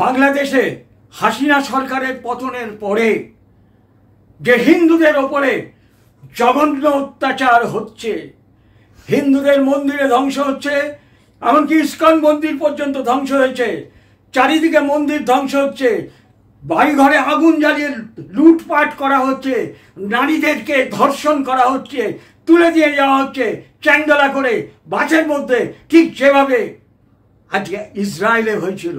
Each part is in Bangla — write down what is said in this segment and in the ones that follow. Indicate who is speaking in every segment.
Speaker 1: বাংলাদেশে হাসিনা সরকারের পতনের পরে যে হিন্দুদের ওপরে জঘন্য অত্যাচার হচ্ছে, হিন্দুদের মন্দিরে ধ্বংস হচ্ছে, এমনকি ইস্কন মন্দির পর্যন্ত ধ্বংস হয়েছে, চারিদিকে মন্দির ধ্বংস হচ্ছে, বাড়িঘরে আগুন জ্বালিয়ে লুটপাট করা হচ্ছে, নারীদেরকে ধর্ষণ করা হচ্ছে, তুলে দিয়ে যাওয়া হচ্ছে চ্যাংদোলা করে বাসের মধ্যে, ঠিক যেভাবে আজকে ইসরায়েলে হয়েছিল।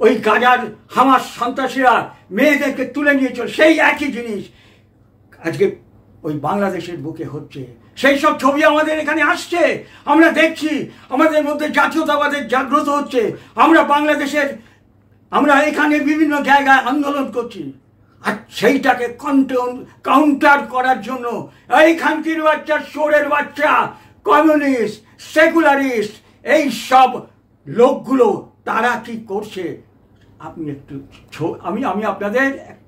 Speaker 1: ওই গাজার হামাস সন্ত্রাসীরা মেয়েদেরকে তুলে নিয়েছিল, সেই একই জিনিস আজকে ওই বাংলাদেশের বুকে হচ্ছে। সেই সব ছবি আমাদের এখানে আসছে, আমরা দেখছি, আমাদের মধ্যে জাতীয়তাবাদের জাগ্রত হচ্ছে। আমরা এখানে বিভিন্ন জায়গায় আন্দোলন করছি, আর সেইটাকে কাউন্টার করার জন্য এই খানকির বাচ্চা, চোরের বাচ্চা, কমিউনিস্ট, সেকুলারিস্ট, এই সব লোকগুলো তারা কি করছে আপনি একটু আমি আপনাদের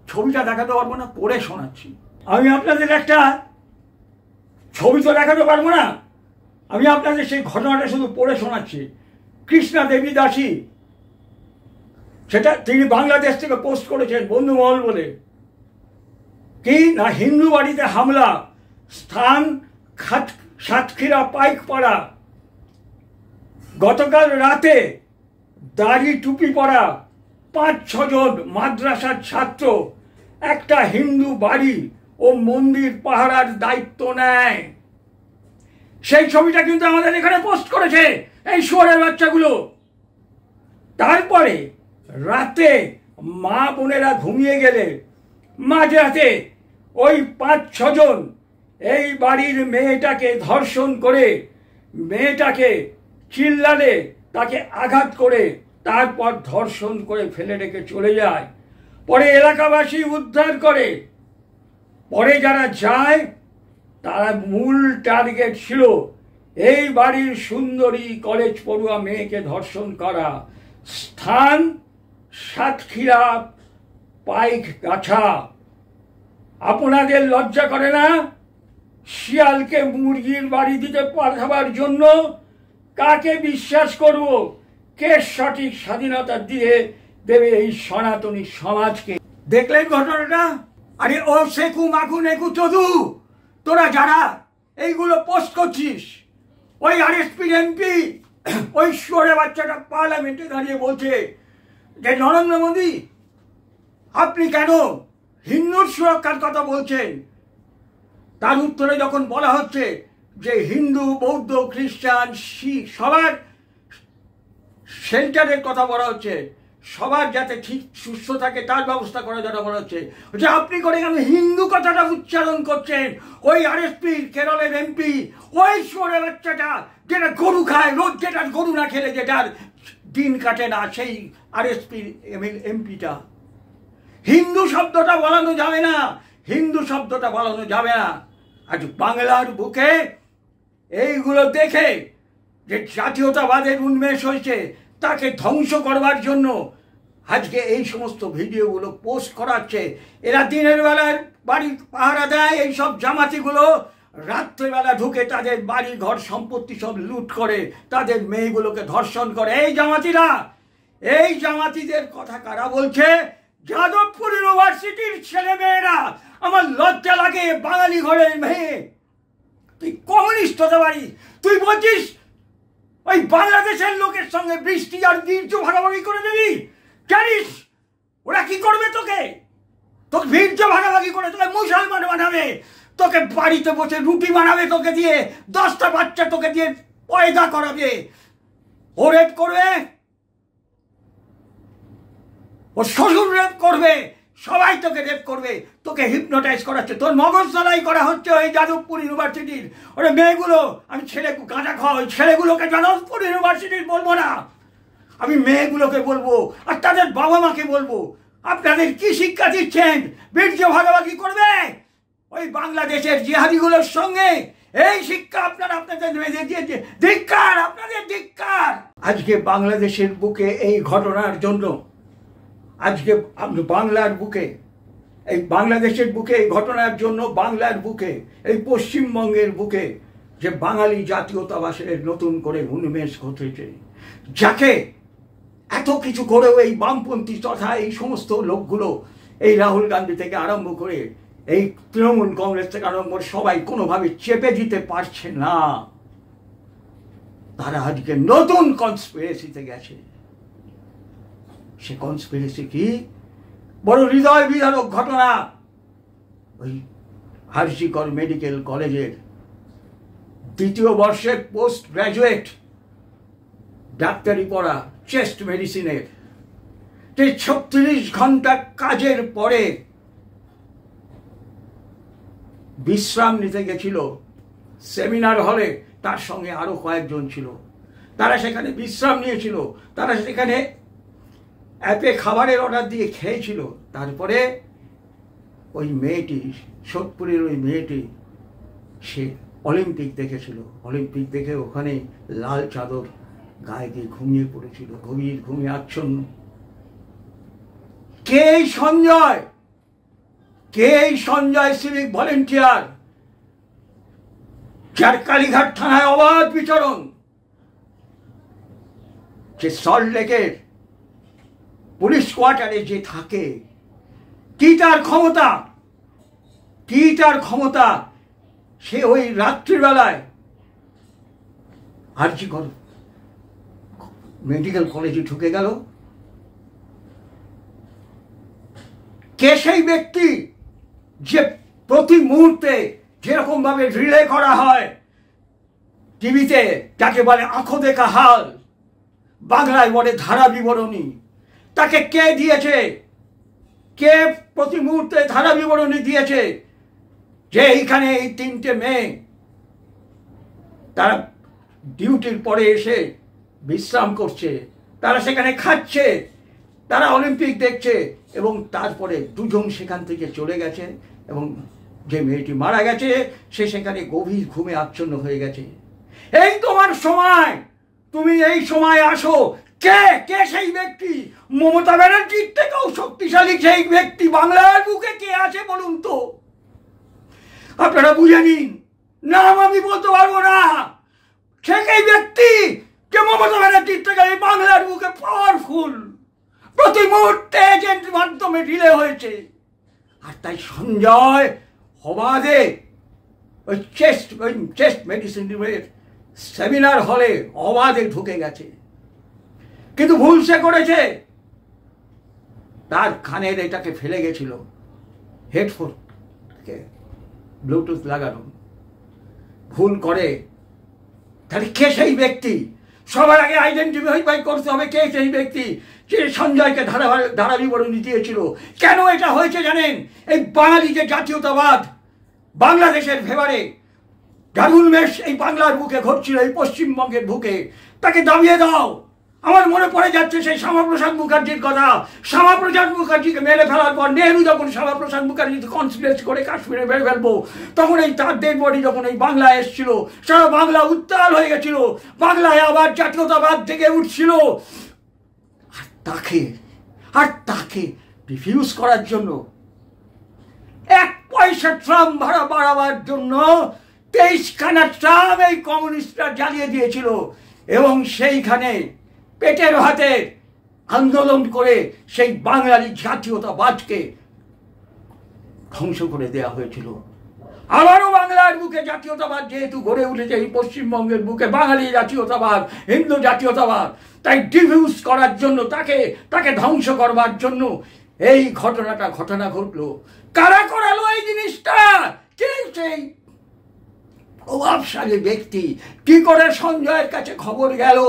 Speaker 1: ছবিটা দেখাতে পারবো না, পড়ে শোনাচ্ছি। আমি আপনাদের একটা ছবি তো দেখাতে পারবো না, আমি আপনাদের সেই ঘটনাটা শুধু পড়ে শোনাচ্ছি। কৃষ্ণা দেবী দাসী, সেটা তিনি বাংলাদেশ থেকে পোস্ট করেছেন বন্ধুমহল বলে, কি না হিন্দু বাড়িতে হামলা, স্থান সাতক্ষীরা পাইকপাড়া। গতকাল রাতে দাড়ি টুপি পরা 5-6 জন মাদ্রাসার ছাত্র একটা হিন্দু বাড়ি ও মন্দির পাহারার দায়িত্ব নেয়। সেই ছবিটা কিন্তু আমাদের এখানে পোস্ট করেছে এই শুয়োরের বাচ্চাগুলো। তারপরে রাতে মা বোনেরা ঘুমিয়ে গেলে মাঝরাতে ওই 5-6 জন এই বাড়ির মেয়েটাকে ধর্ষণ করে, মেয়েটাকে চিল্লালে তাকে আঘাত করে, তারপর ধর্ষণ করে ফেলে রেখে চলে যায়। পরে এলাকাবাসী উদ্ধার করে। পরে যারা যায় তারা মূল টার্গেট ছিল এই বাড়ির সুন্দরী কলেজ পড়ুয়া মেয়েকে ধর্ষণ করা। স্থান সাতক্ষীরা পাইকগাছা। আপনাদের লজ্জা করে না? শিয়ালকে মুরগির বাড়ি দিতে পাঠাবার জন্য কাকে বিশ্বাস করব? কে সঠিক স্বাধীনতা দিয়ে দেবে এই সনাতনী সমাজকে? দেখলেন ঘটনাটা? আরে ও সেকু মাকু নেকু চদু, তোরা যারা এইগুলো পোস্ট করছিস, ওই আরএসপি এমপি, ওই শুয়োরের বাচ্চাটা পার্লামেন্টে দাঁড়িয়ে বলছে যে নরেন্দ্র মোদী আপনি কেন হিন্দুর সুরক্ষার কথা বলছেন? তার উত্তরে যখন বলা হচ্ছে যে হিন্দু, বৌদ্ধ, খ্রিস্টান, শিখ সবার শেল্টারের কথা বলা হচ্ছে, সবার যাতে ঠিক সুস্থ থাকে তার ব্যবস্থা করার জন্য বলা হচ্ছে, যে আপনি করে কেন হিন্দু কথাটা উচ্চারণ করছেন? ওই আরএসপি কেরলের এমপি, ওই শুয়োরের বাচ্চাটা যেটা গরু খায় রোজ, যেটা গরু না খেলে যেটার দিন কাটে না, সেই আরএসপি এমপিটা। হিন্দু শব্দটা বলানো যাবে না, হিন্দু শব্দটা বলানো যাবে না। আজ বাংলার বুকে এইগুলো দেখে যে জাতীয়তাবাদের উন্মেষ হয়েছে, তাকে ধ্বংস করবার জন্য আজকে এই সমস্ত ভিডিওগুলো পোস্ট করাচ্ছে। এরা দিনের বেলায় বাড়ি পাহারা দেয়, এইসব জামাতিগুলো রাত্রেবেলা ঢুকে তাদের বাড়ি ঘর সম্পত্তি সব লুট করে, তাদের মেয়েগুলোকে ধর্ষণ করে। এই জামাতিদের কথা কারা বলছে? যাদবপুর ইউনিভার্সিটির ছেলে মেয়েরা। আমার লজ্জা লাগে, বাঙালি ঘরের মেয়ে, তুই কমিউনিস্ট হতে পারিস, তুই বলছিস ওই বাংলাদেশের লোকের সঙ্গে বৃষ্টি আর বীর্য ভাগাভাগি করে দিবি? জানিস ওরা কি করবে? তোকে বীর্য ভাগাভাগি করে তোকে মুসলমান বানাবে, তোকে বাড়িতে বসে রুটি বানাবে, তোকে দিয়ে 10টা বাচ্চা তোকে দিয়ে পয়দা করাবে। ও রেপ করবে, ও শ্বশুর রেপ করবে, সবাই তোকে রেপ করবে, তোকে হিপনোটাইজ করাচ্ছে, তোর মগজ ধলাই করা হচ্ছে ওই যাদবপুর ইউনিভার্সিটির। ওরা মেয়েগুলো, আমি ছেলে গাঁজা খাওয়া ওই ছেলেগুলোকে যাদবপুর ইউনিভার্সিটির বলবো না, আমি মেয়েগুলোকে বলবো, আর তাদের বাবা মাকে বলবো, আপনাদের কি শিক্ষা দিচ্ছেন? বীর্য ভাগাভাগি করবে ওই বাংলাদেশের জিহাদিগুলোর সঙ্গে? এই শিক্ষা আপনারা আপনাদের মেয়েদের দিয়েছে। ধিক্কার, আপনাদের ধিক্কার। আজকে বাংলাদেশের বুকে এই ঘটনার জন্য, আজকে বাংলার বুকে, এই বাংলাদেশের বুকে এই ঘটনার জন্য, বাংলার বুকে, এই পশ্চিমবঙ্গের বুকে যে বাঙালি জাতীয়তাবাদের নতুন করে উন্মেষ ঘটেছে, যাকে এত কিছু করেও এই বামপন্থী তথা এই সমস্ত লোকগুলো, এই রাহুল গান্ধী থেকে আরম্ভ করে এই তৃণমূল কংগ্রেস থেকে আরম্ভ করে সবাই কোনোভাবে চেপে দিতে পারছে না। তারা আজকে নতুন কনস্পিরেসিতে গেছে। সে কনস্পিরেসি কি? বড় হৃদয় বিদারক ঘটনা। ওই আরজিকর মেডিকেল কলেজের দ্বিতীয় বর্ষের পোস্ট গ্রাজুয়েট ডাক্তারি পড়া, চেস্ট মেডিসিনের, যে 36 ঘন্টা কাজের পরে বিশ্রাম নিতে গেছিল সেমিনার হলে, তার সঙ্গে আরো কয়েকজন ছিল, তারা সেখানে বিশ্রাম নিয়েছিল, তারা সেখানে অ্যাপে খাবারের অর্ডার দিয়ে খেয়েছিল। তারপরে ওই মেয়েটি, সোদপুরের ওই মেয়েটি, সে অলিম্পিক দেখেছিল। অলিম্পিক দেখে ওখানে লাল চাদর গায়ে দিয়ে ঘুমিয়ে পড়েছিল, গভীর ঘুমিয়ে আচ্ছন্ন। কে এই সঞ্জয়? কে এই সঞ্জয় সিভিক ভলেন্টিয়ার, যার কালীঘাট থানায় অবাধ বিচরণ, যে সল্টলেকের পুলিশ কোয়ার্টারে যে থাকে? কি তার ক্ষমতা? কি তার ক্ষমতা? সে ওই রাত্রিবেলায় আরজিকর মেডিকেল কলেজে ঢুকে গেল। কে সেই ব্যক্তি যে প্রতি মুহূর্তে যেরকম ভাবে রিলে করা হয় টিভিতে, যাকে বলে আঁখো দেখা হাল, বাংলায় বলে ধারা বিবরণী, তাকে কে দিয়েছে? কে প্রতি মুহূর্তে ধারা বিবরণী দিয়েছে যে এইখানে এই 3টে মেয়ে তারা ডিউটির পরে এসে বিশ্রাম করছে, তারা সেখানে খাচ্ছে, তারা অলিম্পিক দেখছে, এবং তারপরে 2 জন সেখান থেকে চলে গেছে, এবং যে মেয়েটি মারা গেছে সে সেখানে গভীর ঘুমে আচ্ছন্ন হয়ে গেছে। এই তোমার সময়, তুমি এই সময় আসো। কে কে সেই ব্যক্তি? মমতা ব্যানার্জির থেকেও শক্তিশালী সেই ব্যক্তি বাংলার বুকে কে আছে বলুন তো? আপনারা বুঝে নিন। নাম আমি বলতে পারবো না। সেই ব্যক্তি যে মমতা ব্যানার্জির থেকে এই বাংলার বুকে পাওয়ারফুল, প্রতি মুহূর্তে এজেন্ট মাধ্যমে রিলে হয়েছে। আর তাই সঞ্জয় অবাধে ওই চেস্ট মেডিসিন সেমিনার হলে অবাধে ঢুকে গেছে। কিন্তু ভুল সে করেছে, তার কানের এটাকে ফেলে গেছিল, হেডফোন ব্লুটুথ লাগানো, ভুল করে। তাহলে কে সেই ব্যক্তি? সবার আগে আইডেন্টিফাই করতে হবে কে সেই ব্যক্তি যে সঞ্জয়কে ধারা বিবরণী দিয়েছিল। কেন এটা হয়েছে জানেন? এই বাঙালি যে জাতীয়তাবাদ বাংলাদেশের ফেভারে দারুণমেষ এই বাংলার বুকে ঘটছিল, এই পশ্চিমবঙ্গের বুকে, তাকে দাবিয়ে দাও। আমার মনে পড়ে যাচ্ছে সেই শ্যামাপ্রসাদ মুখার্জির কথা। শ্যামাপ্রসাদ মুখার্জিকে মেরে ফেলার পর নেহরু যখন শ্যামাপ্রসাদ মুখার্জিকে কনসিডার করে কাশ্মীরে মেরে ফেলবো, তখন এই তার ডেড বডি যখন এই বাংলায় এসেছিল, সারা বাংলা উত্তাল হয়ে গেছিল, বাংলায় আবার জাতীয়তাবাদ থেকে উঠছিল। আর তাকে রিফিউজ করার জন্য, 1 পয়সা ট্রাম ভাড়া বাড়াবার জন্য 23খানা ট্রাম এই কমিউনিস্টরা জ্বালিয়ে দিয়েছিল, এবং সেইখানে পেটের হাতে আন্দোলন করে সেই বাঙালি জাতীয়তাবাদকে ধ্বংস করে দেওয়া হয়েছিল। আবারও বাংলার বুকে জাতীয়তাবাদ যেহেতু গড়ে উঠেছে, এই পশ্চিমবঙ্গের বুকে বাঙালি জাতীয়তাবাদ, হিন্দু জাতীয়তাবাদ, তাই ডিফিউজ করার জন্য, তাকে ধ্বংস করবার জন্য এই ঘটনা ঘটলো। কারা করালো এই জিনিসটা? কে সেই প্রভাবশালী ব্যক্তি? কি করে সঞ্জয়ের কাছে খবর গেল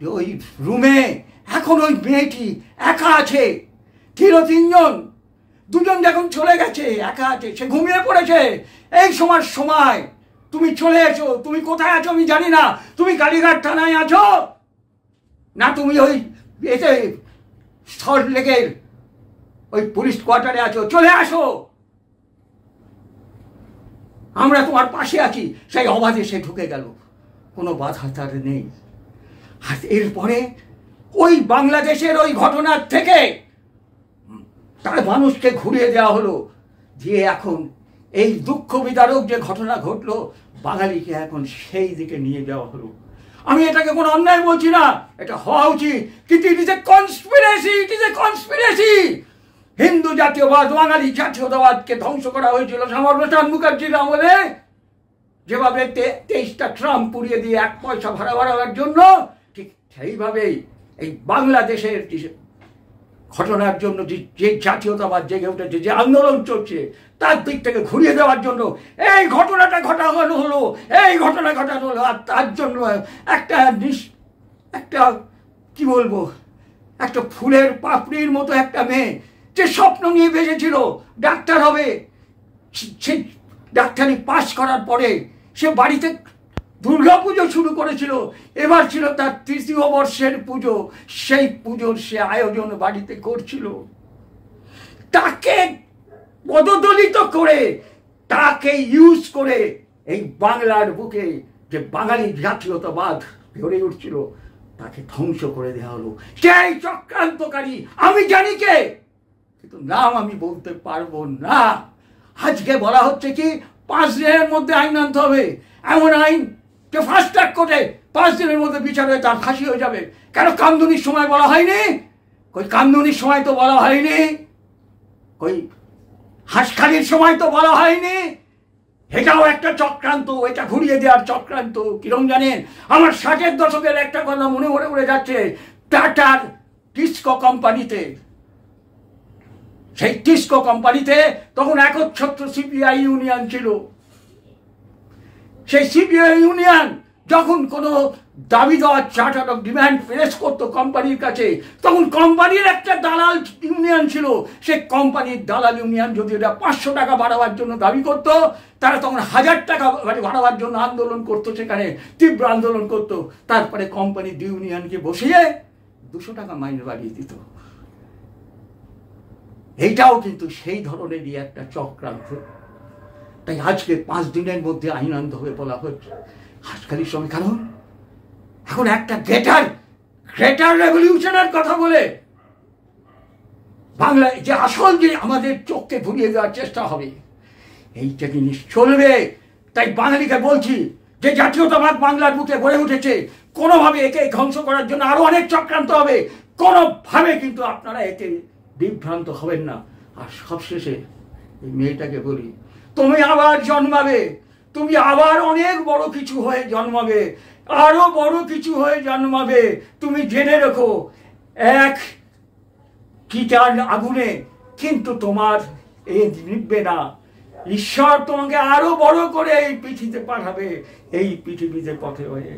Speaker 1: যে ওই রুমে এখন ওই মেয়েটি একা আছে? ছিল 3 জন, 2 জন যখন চলে গেছে, একা আছে, সে ঘুমিয়ে পড়েছে। এই সময় তুমি চলে এসো। তুমি কোথায় আছো আমি জানি না। তুমি কালীঘাট থানায় আছো না তুমি ওই এতে সল্টলেকের ওই পুলিশ কোয়ার্টারে আছো? চলে আসো, আমরা তোমার পাশে আছি। সেই অবাধে সে ঢুকে গেল, কোনো বাধা তার নেই। আর এরপরে ওই বাংলাদেশের ওই ঘটনার থেকে তার মানুষকে ঘুরিয়ে দেওয়া হলো, দিয়ে এখন এই দুঃখ বিদারক যে ঘটনা ঘটলো, বাঙালিকে এখন সেই দিকে নিয়ে যাওয়া হলো। আমি এটাকে কোনো অন্যায় বলছি না, এটা হওয়া উচিত, কিন্তু it is a conspiracy, it is a conspiracy. Hindu জাতীয়বাদ, বাঙালি জাতীয়তাবাদকে ধ্বংস করা হয়েছিল শ্যামাপ্রসাদ মুখার্জির আমলে, যেভাবে 23টা ট্রাম পুড়িয়ে দিয়ে 1 পয়সা ভাড়া বাড়াবার জন্য, ঠিক সেইভাবেই এই বাংলাদেশের ঘটনার জন্য যে জাতীয়তাবাদ জেগে উঠেছে, যে আন্দোলন চলছে, তার দিক থেকে ঘুরিয়ে দেওয়ার জন্য এই ঘটনাটা ঘটানো হলো, এই ঘটনা ঘটানো হলো। আর তার জন্য একটা কি বলবো, একটা ফুলের পাপড়ির মতো একটা মেয়ে যে স্বপ্ন নিয়ে ভেসেছিল ডাক্তার হবে, সে ডাক্তারি পাশ করার পরে সে বাড়িতে দুর্গাপুজো শুরু করেছিল, এবার ছিল তার 3য় বর্ষের পুজো, সেই পুজোর সে আয়োজন বাড়িতে করছিল। তাকে পদদলিত করে, তাকে ইউজ করে এই বাংলার বুকে যে বাঙালি জাতীয়তাবাদ গড়ে উঠছিল, তাকে ধ্বংস করে দেওয়া হলো। সেই চক্রান্তকারী আমি জানি কে, কিন্তু নাম আমি বলতে পারবো না। আজকে বলা হচ্ছে কি 5 দিনের মধ্যে আইন আনতে হবে, এমন আইন যে ফাস্ট ট্র্যাক কোর্টে 5 দিনের মধ্যে বিচার হয়ে তার ফাঁসি হয়ে যাবে। কেন কামদুনির সময় বলা হয়নি? কই কামদুনির সময় তো বলা হয়নি, কই হাঁসখালির সময় তো বলা হয়নি। এটাও একটা চক্রান্ত, এটা ঘুরিয়ে দেওয়ার চক্রান্ত। কিরম জানেন, আমার 60-এর দশকের একটা কথা মনে পড়ে যাচ্ছে। টাটার টিসকো কোম্পানিতে, সেই টিসকো কোম্পানিতে তখন একচ্ছত্র সিপিআই ইউনিয়ন ছিল। সেই সিপিআই ইউনিয়ন যখন কোনো দাবি দেওয়ার চার্টার অফ ডিমান্ড পেশ করতো কোম্পানির কাছে, তখন কোম্পানির একটা দালাল ইউনিয়ন ছিল। সেই কোম্পানির দালাল ইউনিয়ন যদি এটা 500 টাকা বাড়াবার জন্য দাবি করতো, তারা তখন 1000 টাকা বাড়াবার জন্য আন্দোলন করতো, সেখানে তীব্র আন্দোলন করতো। তারপরে কোম্পানির ইউনিয়নকে বসিয়ে 200 টাকা মাইনে বাড়িয়ে দিত। এইটাও কিন্তু সেই ধরনেরই একটা চক্রান্ত। তাই আজকে 5 দিনের মধ্যে আইন আনতে হবে বলা হচ্ছে হাঁসখালির সময়। কারণ এখন একটা গ্রেটার রেভলিউশনের কথা বলে বাংলায় যে আসল যে আমাদের চোখকে ঘুরিয়ে দেওয়ার চেষ্টা হবে, এইটা জিনিস চলবে। তাই বাঙালিকে বলছি যে জাতীয়তাবাদ বাংলার বুকে গড়ে উঠেছে, কোনোভাবে একে ধ্বংস করার জন্য আরো অনেক চক্রান্ত হবে, কোনোভাবে কিন্তু আপনারা এতে বিভ্রান্ত হবেন না। আর সবশেষে এই মেয়েটাকে বলি, তুমি আবার জন্মাবে, তুমি আবার অনেক বড় কিছু হয়ে জন্মাবে, আরো বড় কিছু হয়ে জন্মাবে। তুমি জেনে রেখো, এক চিতার আগুনে কিন্তু তোমার এই নিভবে না। ঈশ্বর তোমাকে আরো বড় করে এই পৃথিবীতে পাঠাবে, এই পৃথিবীতে পথে হয়ে।